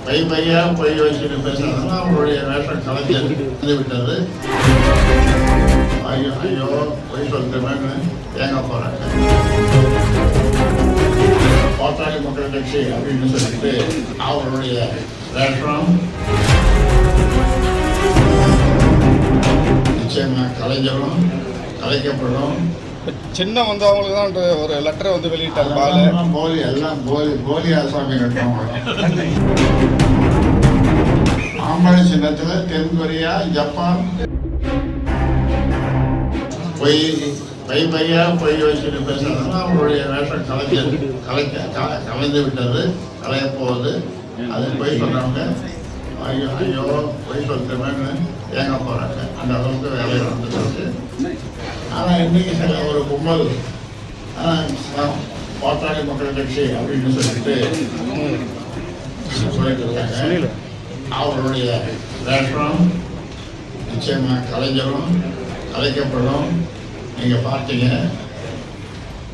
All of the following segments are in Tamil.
பையா பொய் வச்சுட்டு பேசுறதுனா அவருடைய வேஷம் கலைஞர் விட்டது. ஐயோ ஐயோ பொய் சொல்லிட்டேன்னு தேங்க போறாங்க. பாட்டாளி மக்கள் கட்சி அப்படின்னு சொல்லிட்டு அவருடைய வேஷம் நிச்சயமா கலைஞரும் கலைக்கப்படும். சின்ன வந்து அவங்களுக்கு தான் ஒரு லெட்டரை வந்து வெளியிட்டார். பாலு போலி எல்லாம் போலி ஆசாமி கட்டுறவங்க. ஆம்பளை சின்னத்தில் தென் கொரியா, ஜப்பான் பையா பொய் வச்சுட்டு பேசுறதுனா அவருடைய வேஷம் கலைஞர் கலைந்து விட்டது, கலையப்போகுது. அது பொய் சொல்றவங்க ஐயோ ஐயோ பொய் சொல்லிட்டேன்னு தேங்க போறாங்க. அந்த அளவுக்கு வேலை வந்துருக்கு. ஆனால் இன்னைக்கு சில ஒரு கும்பல் பாட்டாளி மக்கள் கட்சி அப்படின்னு சொல்லிட்டு இருக்காங்க. அவருடைய வேஷம் நிச்சயமா கலைஞரும் கலைக்கப்படும். நீங்கள் பார்த்தீங்க,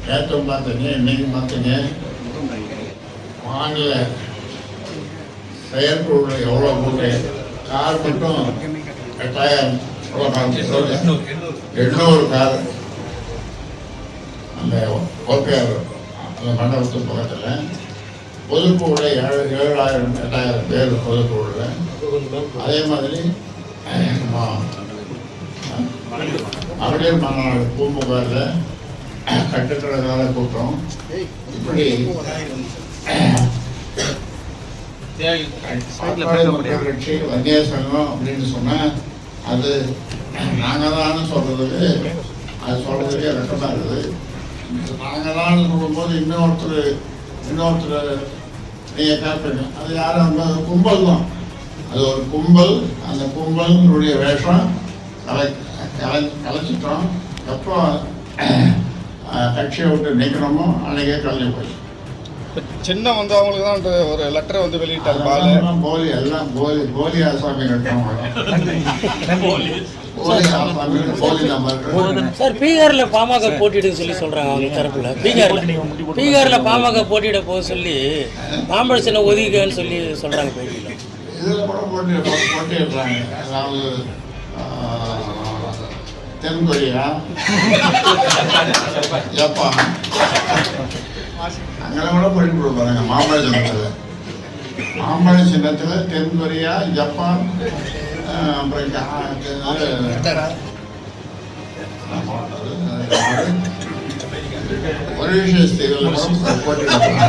நேற்றும் பார்த்தீங்க, இன்னைக்கும் பார்த்தீங்க. மாநில செயற்குழு எவ்வளோ போட்டு கார் மட்டும் 800 கார் அந்த ஓகேஆர் அந்த மண்டபத்து பக்கத்தில் பொதுக்குழுல 7,000-8,000 பேர் பொதுக்குழுல. அதே மாதிரி மகளிர் மாநாடு பூம்புகாரில் கட்டுக்கடகால கூட்டம். இப்படி கட்சி வன்னிய சங்கம் அப்படின்னு சொன்னால் அது நாங்கள் தான் சொல்கிறதுக்கு அது சொல்கிறதுக்கே ரெக்கமாக இருக்குது. நாங்கள் தான் சொல்லும்போது இன்னொருத்தர் நீங்கள் கேட்பீங்க, அது யாரும் அந்த கும்பல் தான். அது ஒரு கும்பல். அந்த கும்பலினுடைய வேஷம் கலைச்சிட்டோம். எப்போ கட்சியை விட்டு நிற்கணுமோ அன்றைக்கே கலைஞ்சு போய் சின்ன வந்து அவங்களுக்கு தான் ஒரு லெட்டரை வந்து வெளியிட்டார். பாலு போலி எல்லாம் போலி ஆசாமி கட்டுறவங்க. சார் பீகார்ல பாமக போட்டியிட சொல்லி சொல்றாங்க அவங்க தரப்புல. பீகார்ல பாமக போட்டியிட போக சொல்லி மாம்பழ சின்ன ஒதுக்குன்னு சொல்லி சொல்றாங்க பேட்டியில். இதில் கூட போட்டிடுறாங்க. அதாவது தென் கொரியா, ஜப்பான் அங்கே கூட போயிட்டு கொடுப்பாங்க. மாம்பழ சின்னத்தில் தென் கொரியா, ஜப்பான், மொரீஷியஸ் தீவில் போட்டியிடுறாங்க.